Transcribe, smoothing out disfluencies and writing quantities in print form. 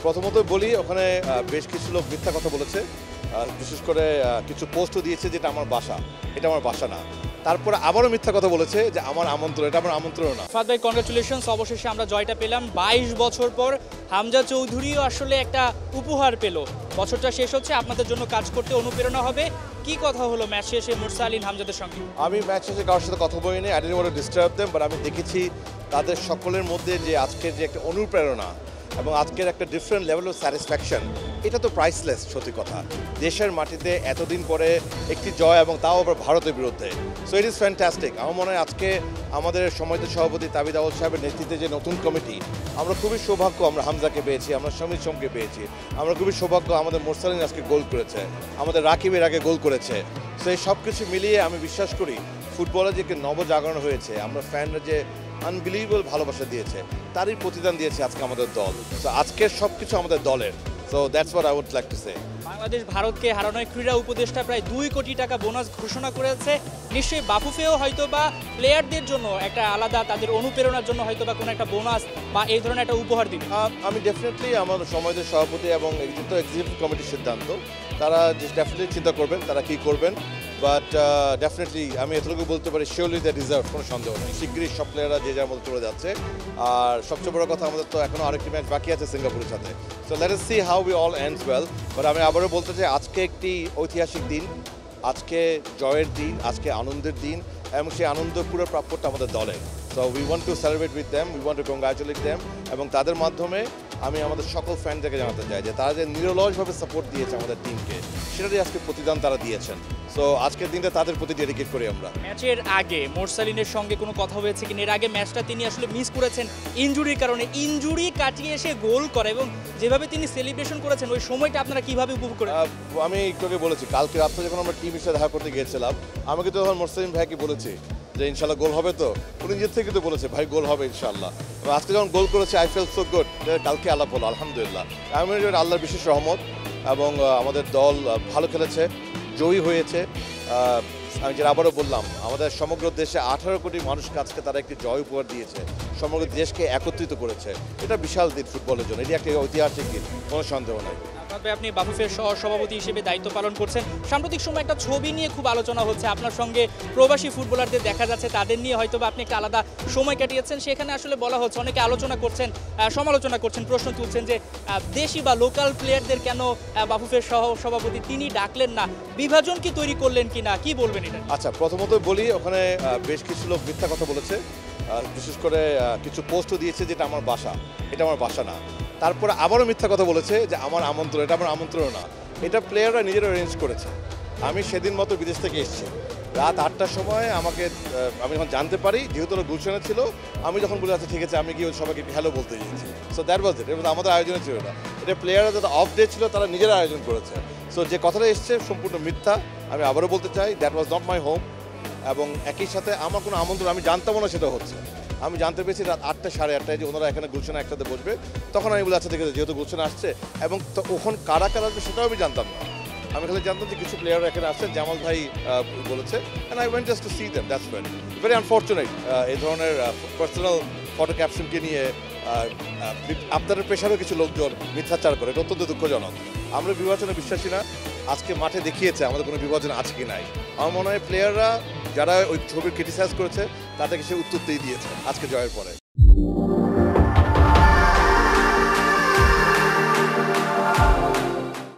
প্রথমত বলি ওখানে বেশ কিছু লোক মিথ্যা কথা বলেছে, বিশেষ করে কিছু পোস্টও দিয়েছে যেটা আমার বাসা, এটা আমার বাসা না। তারপরে আবারও মিথ্যা কথা বলেছে যে আমার আমন্ত্রণ, এটা আমার আমন্ত্রণ না। ফাদ ভাই কংগ্রাচুলেশনস, অবশেষে আমরা জয়টা পেলাম। 22 বছর পর হামজা চৌধুরীও আসলে একটা উপহার পেল। বছরটা শেষ হচ্ছে, আপনাদের জন্য কাজ করতে অনুপ্রেরণা হবে। কি কথা হলো ম্যাচ শেষে মুরসালিন হামজাদের সঙ্গে? আমি ম্যাচ শেষে কারোর সাথে কথা বলিনি, I didn't want to disturb them, but আমি দেখেছি তাদের সকলের মধ্যে যে আজকের যে একটা অনুপ্রেরণা এবং আজকের একটা ডিফারেন্ট লেভেল অফ স্যাটিসফ্যাকশন, এটা তো প্রাইসলেস। সত্যি কথা, দেশের মাটিতে এতদিন পরে একটি জয়, এবং তাও আবার ভারতের বিরুদ্ধে। So it is fantastic. আমার মনে হয় আজকে আমাদের সম্মানিত সভাপতি তাবিদ আউয়াল সাহেবের নেতৃত্বে যে নতুন কমিটি, আমরা খুবই সৌভাগ্য আমরা হামজাকে পেয়েছি, আমরা সমীর সোমকে পেয়েছি, আমরা খুবই সৌভাগ্য আমাদের মোরসালিন আজকে গোল করেছে, আমাদের রাকিবের আগে গোল করেছে। সো এই সব কিছু মিলিয়ে আমি বিশ্বাস করি ফুটবলে যে নবজাগরণ হয়েছে, আমরা ফ্যানরা যে আনবিলিভেবল ভালোবাসা দিয়েছে, তারই প্রতিদান দিয়েছে আজকে আমাদের দল। সো আজকের সব কিছু আমাদের দলের। So that's what I would like to say. Bangladesh ভারতকে হারানোয় ক্রীড়া উপদেষ্টা প্রায় 2 কোটি টাকা বোনাস ঘোষণা করেছে। নিশ্চয়ই বাফুফেও হয়তো বা প্লেয়ারদের জন্য একটা আলাদা, তাদের অনুপ্রেরণার জন্য হয়তো বা কোনো একটা বোনাস বা এই ধরনের একটা উপহার দিবে। আমি ডেফিনেটলি আমার সম্মানিত সভাপতি এবং এক্সিকিউটিভ কমিটির সিদ্ধান্ত, তারা ডেফিনেটলি চিন্তা করবেন তারা কী করবেন। বাট ডেফিনেটলি আমি এতটুকু বলতে পারি, শিওরলি দ্য ডিজার্ভ, কোনো সন্দেহ নেই। শীঘ্রই সব প্লেয়াররা যে যার মতো চলে যাচ্ছে। আর সবচেয়ে বড় কথা, আমাদের তো এখনও আরেকটি ম্যাচ বাকি আছে সিঙ্গাপুরের সাথে। So let us see how we all ends well. But আমি আবারও বলতে চাই, আজকে একটি ঐতিহাসিক দিন, আজকে জয়ের দিন, আজকে আনন্দের দিন, এবং সেই আনন্দ পুরো প্রাপ্যটা আমাদের দলের। So we want to celebrate with them, we want to congratulate them. এবং তাদের মাধ্যমে আমি আমাদের সকল ফ্যানদেরকে জানাতে চাই যে তারা যে নিরলসভাবে সাপোর্ট দিয়েছে আমাদের টিমকে, সেটারই আজকে প্রতিদান তারা দিয়েছেন। সো আজকের দিনটা তাদের প্রতি ডেডিকেট করি আমরা। ম্যাচের আগে মোরসালিনের সঙ্গে কোনো কথা হয়েছে কিনা? এর আগে ম্যাচটা তিনি আসলে মিস করেছেন ইনজুরির কারণে, ইনজুরি কাটিয়ে এসে গোল করে, এবং যেভাবে তিনি সেলিব্রেশন করেছেন ওই সময়টা আপনারা কিভাবে উপভোগ করেন? আমি একটু আগে বলেছি, কালকে রাত্রে যখন আমরা টিম হিসেবে দেখা করতে গিয়েছিলাম, আমি কিন্তু তখন মোরসালিন ভাইকে বলেছি যে ইনশাল্লাহ গোল হবে। তো উনি নিজের থেকে কিন্তু বলেছে ভাই গোল হবে ইনশাল্লাহ। আজকে যখন গোল করেছে, আই ফেল সো গুড। কালকে আলাপ হলো, আলহামদুলিল্লাহ। আমি মনে করি আল্লাহর বিশেষ রহমত, এবং আমাদের দল ভালো খেলেছে, জয়ী হয়েছে। আমি যেটা আবারও বললাম, আমাদের সমগ্র দেশে 18 কোটি মানুষকে আজকে তারা একটি জয় উপহার দিয়েছে, সমগ্র দেশকে একত্রিত করেছে। এটা বিশাল দিন ফুটবলের জন্য, এটি একটা ঐতিহাসিক দিন, কোনো সন্দেহ নাই। আপনি বাফুফের সহ সভাপতি হিসেবে দায়িত্ব পালন করছেন। সাম্প্রতিক সময় একটা ছবি নিয়ে খুব আলোচনা হচ্ছে, আপনার সঙ্গে প্রবাসী ফুটবলারদের দেখা যাচ্ছে, তাদের নিয়ে হয়তো বা আপনি একটা আলাদা সময় কাটিয়েছেন। সেখানে আসলে বলা হচ্ছে, অনেকে আলোচনা করছেন, সমালোচনা করছেন, প্রশ্ন তুলছেন যে দেশি বা লোকাল প্লেয়ারদের কেন বাফুফের সহ সভাপতি তিনি ডাকলেন না, বিভাজন কি তৈরি করলেন কিনা, কি বলবেন এটা? আচ্ছা, প্রথমত বলি ওখানে বেশ কিছু লোক মিথ্যা কথা বলেছে, বিশেষ করে কিছু পোস্টও দিয়েছে যেটা আমার বাসা, এটা আমার বাসা না। তারপরে আবারও মিথ্যা কথা বলেছে যে আমার আমন্ত্রণ, এটা আমার আমন্ত্রণ না। এটা প্লেয়াররা নিজেরা অ্যারেঞ্জ করেছে। আমি সেদিন মতো বিদেশ থেকে এসেছি রাত 8টার সময়। আমি যখন জানতে পারি, যেহেতু ওরা গুলশানে ছিল, আমি যখন বলে আচ্ছা ঠিক আছে, আমি গিয়ে সবাইকে হ্যালো বলতে গিয়েছি। সো দ্যাট ওয়াজ ইট। এটা আমাদের আয়োজনে ছিল না, এটা প্লেয়াররা যাতে অফ ডে ছিল তারা নিজেরা আয়োজন করেছে। সো যে কথাটা এসছে সম্পূর্ণ মিথ্যা। আমি আবারও বলতে চাই, that was not my home. এবং একই সাথে আমার কোনো আমন্ত্রণ আমি জানতামও না সেটা হচ্ছে। আমি জানতে পেরেছি রাত 8টা, সাড়ে 8টায় যে ওনারা এখানে গুলশানে একসাথে বসবে। তখন আমি বলে আচ্ছা ঠিক আছে, যেহেতু গুলশানে আসছে, এবং ওখানে কারা কারা আসবে সেটাও আমি জানতাম না। আমি খালি জানতাম যে কিছু প্লেয়াররা এখানে আসছে, জামাল ভাই বলেছে, and I went just to see them. That's very unfortunate. এই ধরনের পার্সোনাল ফটো ক্যাপশনকে নিয়ে আপনাদের পেশারও কিছু লোকজন মিথ্যাচার করে, এটা অত্যন্ত দুঃখজনক। আমরা বিভাজনে বিশ্বাসী না। আজকে মাঠে দেখিয়েছে আমাদের কোনো বিভাজন আছে কি নাই। আমার মনে হয় প্লেয়াররা যারা ওই ছবির ক্রিটিসাইজ করেছে, তাদেরকে সে উত্তর দিয়ে দিয়েছে আজকে জয়ের পরে।